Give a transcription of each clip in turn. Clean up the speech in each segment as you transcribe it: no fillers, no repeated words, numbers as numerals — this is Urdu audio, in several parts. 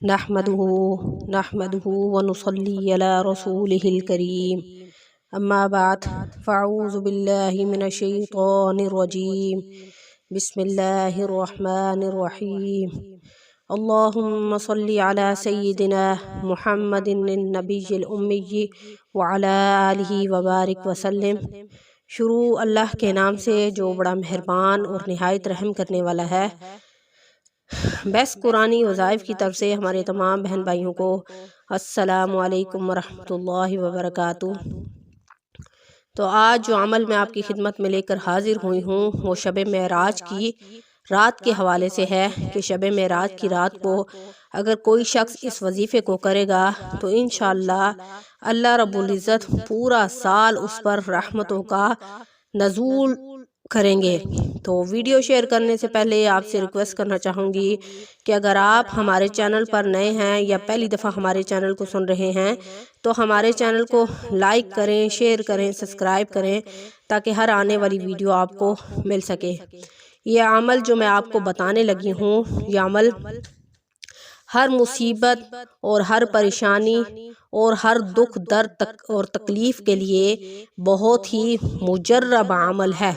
نحمده ونصلي على رسوله الكريم أما بعد فأعوذ بالله من الشيطان الرجيم بسم الله الرحمن الرحيم اللهم صل على سيدنا محمد النبي الأمي وعلى آله وبارك وسلم۔ شروع اللہ کے نام سے جو بڑا مہربان اور نہایت رحم کرنے والا ہے۔ بیس قرآنی وظائف کی طرف سے ہمارے تمام بہن بھائیوں کو السلام علیکم ورحمۃ اللہ وبرکاتہ۔ تو آج جو عمل میں آپ کی خدمت میں لے کر حاضر ہوئی ہوں وہ شب معراج کی رات کے حوالے سے ہے کہ شب معراج کی رات کو اگر کوئی شخص اس وظیفے کو کرے گا تو انشاءاللہ اللہ رب العزت پورا سال اس پر رحمتوں کا نزول کریں گے۔ تو ویڈیو شیئر کرنے سے پہلے آپ سے ریکویسٹ کرنا چاہوں گی کہ اگر آپ ہمارے چینل پر نئے ہیں یا پہلی دفعہ ہمارے چینل کو سن رہے ہیں تو ہمارے چینل کو لائک کریں، شیئر کریں، سبسکرائب کریں تاکہ ہر آنے والی ویڈیو آپ کو مل سکے۔ یہ عمل جو میں آپ کو بتانے لگی ہوں، یہ عمل ہر مصیبت اور ہر پریشانی اور ہر دکھ درد اور تکلیف کے لیے بہت ہی مجرب عمل ہے،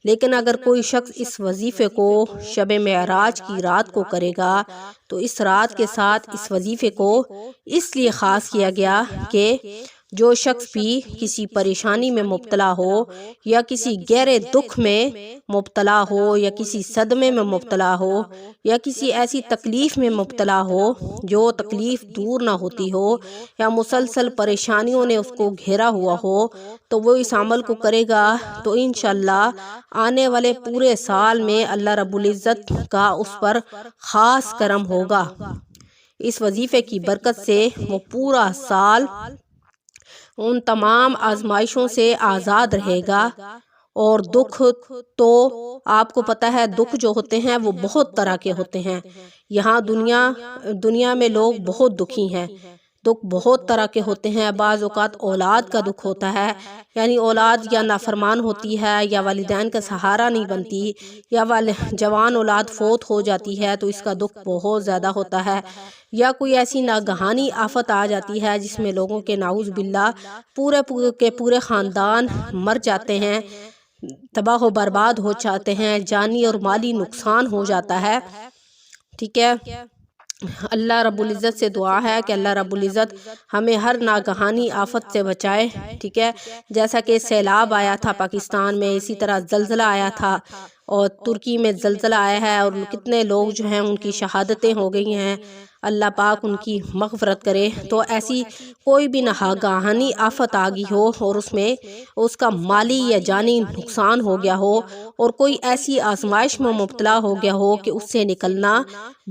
لیکن اگر کوئی شخص اس وظیفے کو شب معراج کی رات کو کرے گا تو اس رات کے ساتھ اس وظیفے کو اس لیے خاص کیا گیا کہ جو شخص بھی کسی پریشانی میں مبتلا ہو یا کسی گہرے دکھ میں مبتلا ہو یا کسی صدمے میں مبتلا ہو یا کسی ایسی تکلیف میں مبتلا ہو جو تکلیف دور نہ ہوتی ہو یا مسلسل پریشانیوں نے اس کو گھیرا ہوا ہو، تو وہ اس عمل کو کرے گا تو انشاءاللہ آنے والے پورے سال میں اللہ رب العزت کا اس پر خاص کرم ہوگا۔ اس وظیفے کی برکت سے وہ پورا سال ان تمام آزمائشوں سے آزاد رہے گا۔ اور دکھ تو آپ کو پتہ ہے دکھ جو ہوتے ہیں وہ بہت طرح کے ہوتے ہیں۔ یہاں دنیا میں لوگ بہت دکھی ہیں، دکھ بہت طرح کے ہوتے ہیں۔ بعض اوقات اولاد کا دکھ ہوتا ہے، یعنی اولاد یا نافرمان ہوتی ہے یا والدین کا سہارا نہیں بنتی یا جوان اولاد فوت ہو جاتی ہے تو اس کا دکھ بہت زیادہ ہوتا ہے، یا کوئی ایسی ناگہانی آفت آ جاتی ہے جس میں لوگوں کے نعوذ باللہ پورے خاندان مر جاتے ہیں، تباہ و برباد ہو جاتے ہیں، جانی اور مالی نقصان ہو جاتا ہے۔ ٹھیک ہے، اللہ رب العزت سے دعا ہے کہ اللہ رب العزت ہمیں ہر ناگہانی آفت سے بچائے۔ ٹھیک ہے، جیسا کہ سیلاب آیا تھا پاکستان میں، اسی طرح زلزلہ آیا تھا اور ترکی میں زلزلہ آیا ہے اور کتنے لوگ جو ہیں ان کی شہادتیں ہو گئی ہیں، اللہ پاک ان کی مغفرت کرے۔ تو ایسی کوئی بھی ناگہانی آفت آ گئی ہو اور اس میں اس کا مالی یا جانی نقصان ہو گیا ہو اور کوئی ایسی آزمائش میں مبتلا ہو گیا ہو کہ اس سے نکلنا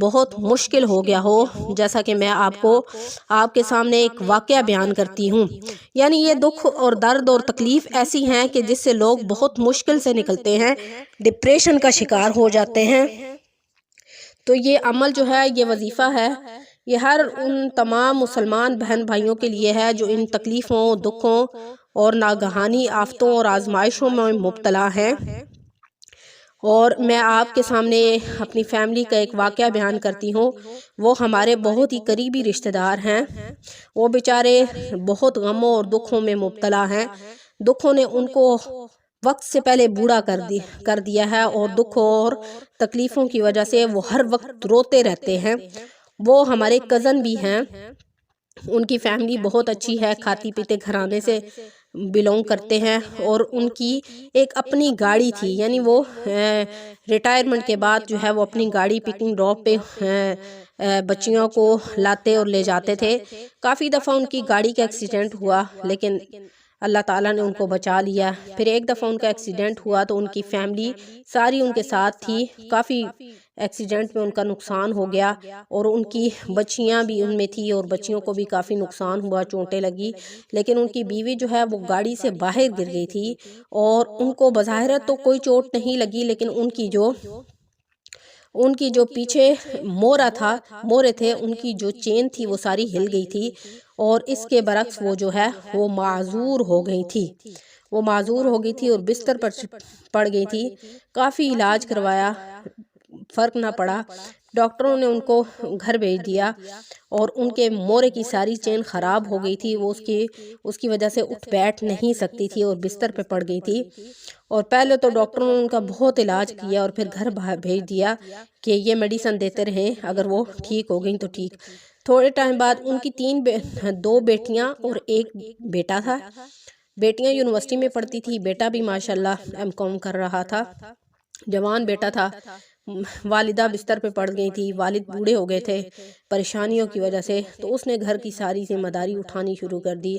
بہت مشکل ہو گیا ہو، جیسا کہ میں آپ کے سامنے ایک واقعہ بیان کرتی ہوں۔ یعنی یہ دکھ اور درد اور تکلیف ایسی ہیں کہ جس سے لوگ بہت مشکل سے نکلتے ہیں، ڈپریشن کا شکار ہو جاتے ہیں۔ تو یہ عمل جو ہے، یہ وظیفہ ہے، یہ ہر ان تمام مسلمان بہن بھائیوں کے لیے ہے جو ان تکلیفوں، دکھوں اور ناگہانی آفتوں اور آزمائشوں میں مبتلا ہیں۔ اور میں آپ کے سامنے اپنی فیملی کا ایک واقعہ بیان کرتی ہوں۔ وہ ہمارے بہت ہی قریبی رشتہ دار ہیں، وہ بیچارے بہت غموں اور دکھوں میں مبتلا ہیں۔ دکھوں نے ان کو وقت سے پہلے بوڑھا کر دیا ہے اور دکھوں اور تکلیفوں کی وجہ سے وہ ہر وقت روتے رہتے ہیں۔ وہ ہمارے کزن بھی ہیں، ان کی فیملی بہت اچھی ہے، کھاتی پیتے گھرانے سے بلونگ کرتے ہیں اور ان کی ایک اپنی گاڑی تھی، یعنی وہ ریٹائرمنٹ کے بعد جو ہے وہ اپنی گاڑی پکنگ ڈراپ پہ بچیوں کو لاتے اور لے جاتے تھے۔ کافی دفعہ ان کی گاڑی کا ایکسیڈنٹ ہوا لیکن اللہ تعالیٰ نے ان کو بچا لیا۔ پھر ایک دفعہ ان کا ایکسیڈنٹ ہوا تو ان کی فیملی ساری ان کے ساتھ تھی، کافی ایکسیڈنٹ میں ان کا نقصان ہو گیا اور ان کی بچیاں بھی ان میں تھی اور بچیوں کو بھی کافی نقصان ہوا، چوٹیں لگی، لیکن ان کی بیوی جو ہے وہ گاڑی سے باہر گر گئی تھی اور ان کو بظاہر تو کوئی چوٹ نہیں لگی، لیکن ان کی جو پیچھے مورے تھے، ان کی جو چین تھی وہ ساری ہل گئی تھی اور اس کے برعکس وہ جو ہے وہ معذور ہو گئی تھی اور بستر پر پڑ گئی تھی۔ کافی علاج کروایا، فرق نہ پڑا۔ ڈاکٹروں نے ان کو گھر بھیج دیا اور ان کے مورے کی ساری چین خراب ہو گئی تھی، وہ اس کی وجہ سے اٹھ بیٹھ نہیں سکتی تھی اور بستر پہ پڑ گئی تھی۔ اور پہلے تو ڈاکٹروں نے ان کا بہت علاج کیا اور پھر گھر بھیج دیا کہ یہ میڈیسن دیتے رہیں، اگر وہ ٹھیک ہو گئیں تو ٹھیک۔ تھوڑے ٹائم بعد ان کی 2 بیٹیاں اور 1 بیٹا تھا۔ بیٹیاں یونیورسٹی میں پڑھتی تھی، بیٹا بھی ماشاءاللہ M.Com کر رہا تھا، جوان بیٹا تھا۔ والدہ بستر پہ پڑ گئی تھی، والد بوڑھے ہو گئے تھے پریشانیوں کی وجہ سے، تو اس نے گھر کی ساری ذمہ داری اٹھانی شروع کر دی۔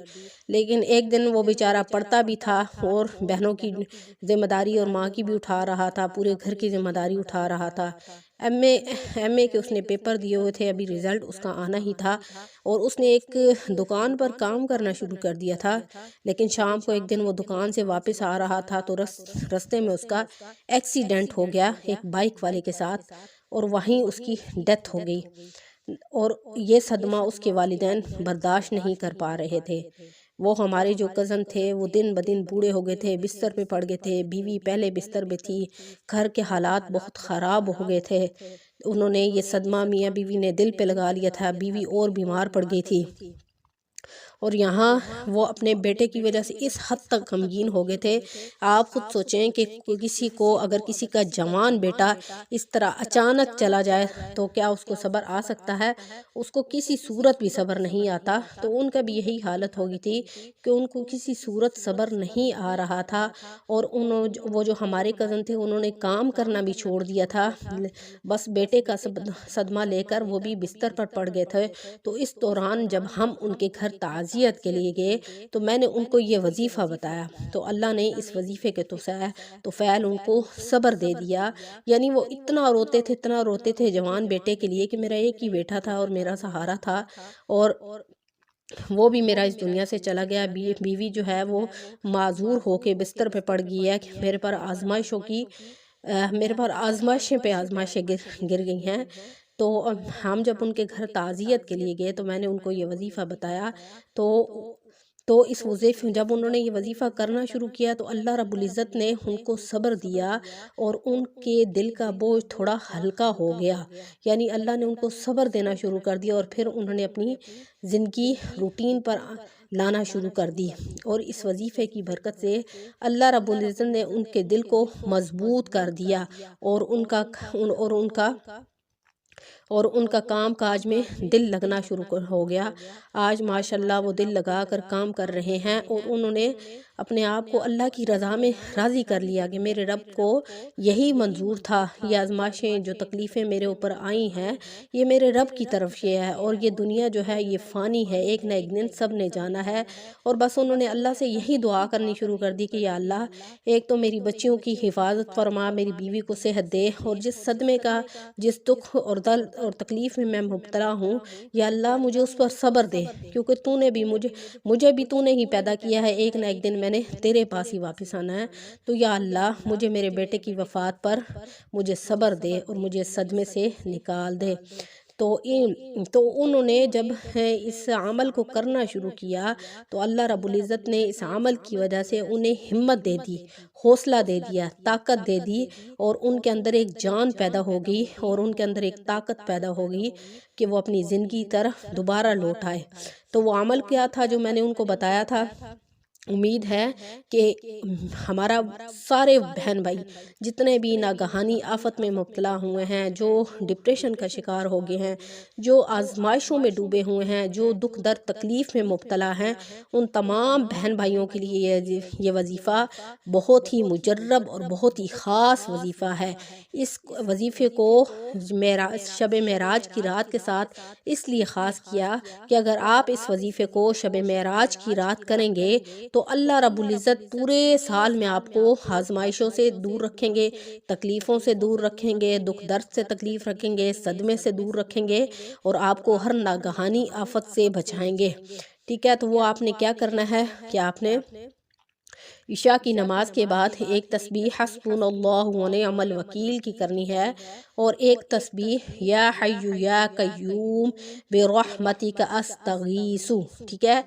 لیکن ایک دن وہ بیچارہ پڑھتا بھی تھا اور بہنوں کی ذمہ داری اور ماں کی بھی اٹھا رہا تھا، پورے گھر کی ذمہ داری اٹھا رہا تھا۔ ایم اے کے اس نے پیپر دیے ہوئے تھے، ابھی رزلٹ اس کا آنا ہی تھا، اور اس نے ایک دکان پر کام کرنا شروع کر دیا تھا۔ لیکن شام کو ایک دن وہ دکان سے واپس آ رہا تھا تو رستے میں اس کا ایکسیڈنٹ ہو گیا ایک بائک والے کے ساتھ، اور وہیں اس کی ڈیتھ ہو گئی۔ اور یہ صدمہ اس کے والدین برداشت نہیں کر پا رہے تھے۔ وہ ہمارے جو کزن تھے وہ دن بدن بوڑھے ہو گئے تھے، بستر پہ پڑ گئے تھے، بیوی پہلے بستر پہ تھی، گھر کے حالات بہت خراب ہو گئے تھے۔ انہوں نے یہ صدمہ میاں بیوی نے دل پہ لگا لیا تھا، بیوی اور بیمار پڑ گئی تھی، اور یہاں وہ اپنے بیٹے کی وجہ سے اس حد تک غمگین ہو گئے تھے۔ آپ خود سوچیں کہ اگر کسی کا جوان بیٹا اس طرح اچانک چلا جائے تو کیا اس کو صبر آ سکتا ہے؟ اس کو کسی صورت بھی صبر نہیں آتا۔ تو ان کا بھی یہی حالت ہو گئی تھی کہ ان کو کسی صورت صبر نہیں آ رہا تھا، اور وہ جو ہمارے کزن تھے انہوں نے کام کرنا بھی چھوڑ دیا تھا، بس بیٹے کا صدمہ لے کر وہ بھی بستر پر پڑ گئے تھے۔ تو اس دوران جب ہم ان کے گھر تعزیت کے لیے گئے تو میں نے ان کو یہ وظیفہ بتایا، تو اللہ نے اس وظیفے کے توفیل ان کو صبر دے دیا۔ یعنی وہ اتنا روتے تھے جوان بیٹے کے لیے کہ میرا ایک ہی بیٹا تھا اور میرا سہارا تھا، اور وہ بھی میرا اس دنیا سے چلا گیا۔ بیوی جو ہے وہ معذور ہو کے بستر پہ پڑ گئی ہے کہ میرے پر آزمائشیں پہ آزمائشیں گر گئی ہیں۔ تو ہم جب ان کے گھر تعزیت کے لیے گئے تو میں نے ان کو یہ وظیفہ بتایا، تو اس وظیفے جب انہوں نے یہ وظیفہ کرنا شروع کیا تو اللہ رب العزت نے ان کو صبر دیا اور ان کے دل کا بوجھ تھوڑا ہلکا ہو گیا۔ یعنی اللہ نے ان کو صبر دینا شروع کر دیا، اور پھر انہوں نے اپنی زندگی روٹین پر لانا شروع کر دی، اور اس وظیفے کی برکت سے اللہ رب العزت نے ان کے دل کو مضبوط کر دیا، اور ان کا کام کاج میں دل لگنا شروع ہو گیا۔ آج ماشاءاللہ وہ دل لگا کر کام کر رہے ہیں، اور انہوں نے اپنے آپ کو اللہ کی رضا میں راضی کر لیا کہ میرے رب کو یہی منظور تھا، یہ آزمائشیں جو تکلیفیں میرے اوپر آئی ہیں یہ میرے رب کی طرف یہ ہے، اور یہ دنیا جو ہے یہ فانی ہے، ایک نہ ایک دن سب نے جانا ہے۔ اور بس انہوں نے اللہ سے یہی دعا کرنی شروع کر دی کہ یا اللہ، ایک تو میری بچیوں کی حفاظت فرما، میری بیوی کو صحت دے، اور جس صدمے کا، جس دکھ اور درد اور تکلیف میں میں مبتلا ہوں، یا اللہ مجھے اس پر صبر دے، کیونکہ تو نے بھی مجھے بھی تو نے ہی پیدا کیا ہے، ایک نہ ایک دن میں نے تیرے پاس ہی واپس آنا ہے۔ تو یا اللہ مجھے میرے بیٹے کی وفات پر مجھے صبر دے اور مجھے صدمے سے نکال دے۔ تو انہوں نے جب اس عمل کو کرنا شروع کیا تو اللہ رب العزت نے اس عمل کی وجہ سے انہیں ہمت دے دی، حوصلہ دے دیا، طاقت دے دی، اور ان کے اندر ایک جان پیدا ہو گئی، اور ان کے اندر ایک طاقت پیدا ہو گئی کہ وہ اپنی زندگی طرف دوبارہ لوٹ آئے۔ تو وہ عمل کیا تھا جو میں نے ان کو بتایا تھا؟ امید ہے کہ ہمارا سارے بہن بھائی جتنے بھی ناگہانی آفت میں مبتلا ہوئے ہیں، جو ڈپریشن کا شکار ہو گئے ہیں، جو آزمائشوں میں ڈوبے ہوئے ہیں، جو دکھ درد تکلیف میں مبتلا ہیں، ان تمام بہن بھائیوں کے لیے یہ وظیفہ بہت ہی مجرب اور بہت ہی خاص وظیفہ ہے۔ اس وظیفے کو شب معراج کی رات کے ساتھ اس لیے خاص کیا کہ اگر آپ اس وظیفے کو شب معراج کی رات کریں گے تو اللہ رب العزت پورے سال میں آپ کو آزمائشوں سے دور رکھیں گے، تکلیفوں سے دور رکھیں گے، دکھ درد سے تکلیف رکھیں گے، صدمے سے دور رکھیں گے، اور آپ کو ہر ناگہانی آفت سے بچائیں گے۔ ٹھیک ہے، تو وہ آپ نے کیا کرنا ہے کہ آپ نے عشاء کی نماز کے بعد ایک تسبیح حسبنا اللہ و نعم الوکیل کی کرنی ہے، اور ایک تسبیح یا حی یا قیوم برحمتک استغیث، ٹھیک ہے،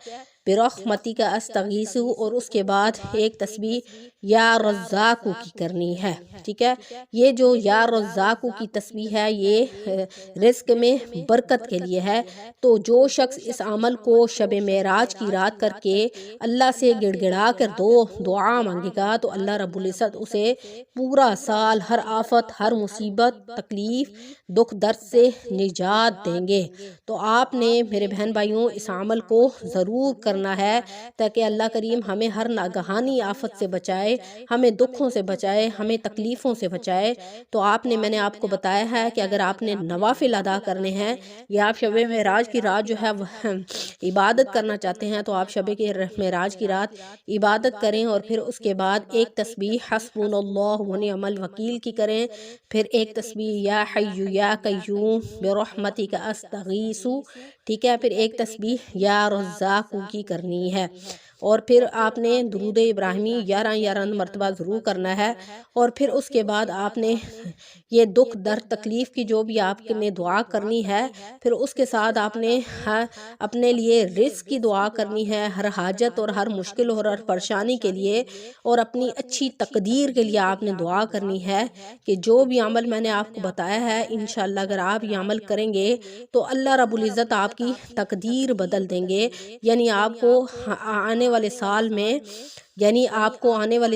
برحمتک استغیث، اور اس کے بعد ایک تسبیح یا رزاقو کی کرنی ہے، ٹھیک ہے۔ یہ جو یا رزاقو کی تسبیح ہے یہ رزق میں برکت کے لیے ہے۔ تو جو شخص اس عمل کو شب معراج کی رات کر کے اللہ سے گڑ گڑا کر دعا مانگے گا تو اللہ رب العزت اسے پورا سال ہر آفت، ہر مصیبت، تکلیف، دکھ درد سے نجات دیں گے۔ تو آپ نے میرے بہن بھائیوں اس عمل کو ضرور کرنا ہے تاکہ اللہ کریم ہمیں ہر ناگہانی آفت سے بچائے، ہمیں دکھوں سے بچائے، ہمیں تکلیفوں سے بچائے۔ تو میں نے آپ کو بتایا ہے کہ اگر آپ نے نوافل ادا کرنے ہیں یا آپ شب معراج کی رات جو ہے عبادت کرنا چاہتے ہیں تو آپ شب معراج کی رات عبادت کریں، اور پھر اس کے بعد ایک تسبیح حسبنا اللہ و نعم الوکیل کی کریں، پھر ایک تسبیح یا حی یا قیوم برحمتک استغیث، ٹھیک ہے، پھر ایک تسبیح یا رزاق کی کرنی ہے، اور پھر آپ نے درود ابراہیمی 11 مرتبہ ضرور کرنا ہے۔ اور پھر اس کے بعد آپ نے یہ دکھ درد تکلیف کی جو بھی آپ نے دعا کرنی ہے، پھر اس کے ساتھ آپ نے اپنے لیے رزق کی دعا کرنی ہے، ہر حاجت اور ہر مشکل اور ہر پریشانی کے لیے، اور اپنی اچھی تقدیر کے لیے آپ نے دعا کرنی ہے کہ جو بھی عمل میں نے آپ کو بتایا ہے انشاءاللہ اگر آپ یہ عمل کریں گے تو اللہ رب العزت آپ کی تقدیر بدل دیں گے، یعنی آپ کو آنے والے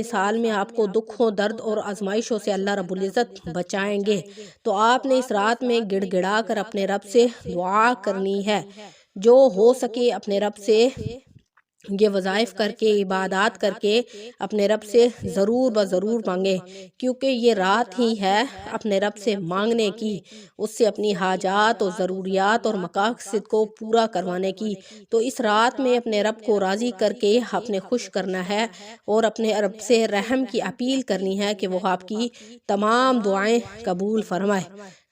سال میں آپ کو دکھوں، درد اور آزمائشوں سے اللہ رب العزت بچائیں گے۔ تو آپ نے اس رات میں گڑ گڑا کر اپنے رب سے دعا کرنی ہے، جو ہو سکے اپنے رب سے یہ وظائف کر کے، عبادات کر کے اپنے رب سے ضرور مانگے، کیونکہ یہ رات ہی ہے اپنے رب سے مانگنے کی، اس سے اپنی حاجات اور ضروریات اور مقاصد کو پورا کروانے کی۔ تو اس رات میں اپنے رب کو راضی کر کے اپنے خوش کرنا ہے اور اپنے رب سے رحم کی اپیل کرنی ہے کہ وہ آپ کی تمام دعائیں قبول فرمائے۔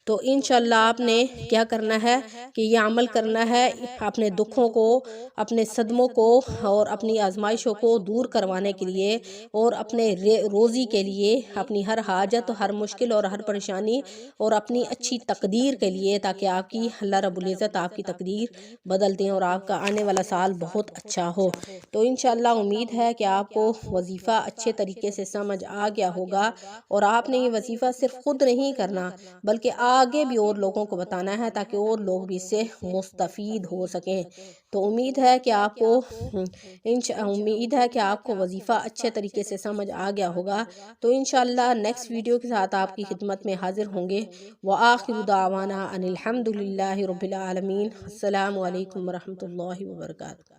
تو انشاءاللہ آپ نے کیا کرنا ہے کہ یہ عمل کرنا ہے، اپنے دکھوں کو، اپنے صدموں کو اور اپنی آزمائشوں کو دور کروانے کے لیے اور اپنے روزی کے لیے، اپنی ہر حاجت، ہر مشکل اور ہر پریشانی اور اپنی اچھی تقدیر کے لیے، تاکہ آپ کی اللہ رب العزت آپ کی تقدیر بدل دیں اور آپ کا آنے والا سال بہت اچھا ہو۔ تو انشاءاللہ امید ہے کہ آپ کو وظیفہ اچھے طریقے سے سمجھ آ گیا ہوگا، اور آپ نے یہ وظیفہ صرف خود نہیں کرنا بلکہ آگے بھی اور لوگوں کو بتانا ہے تاکہ اور لوگ بھی اس سے مستفید ہو سکیں۔ تو امید ہے کہ آپ کو وظیفہ اچھے طریقے سے سمجھ آ گیا ہوگا۔ تو انشاءاللہ نیکسٹ ویڈیو کے ساتھ آپ کی خدمت میں حاضر ہوں گے۔ وآخر دعوانا ان الحمد للہ رب العالمین۔ السلام علیکم ورحمۃ اللہ وبرکاتہ۔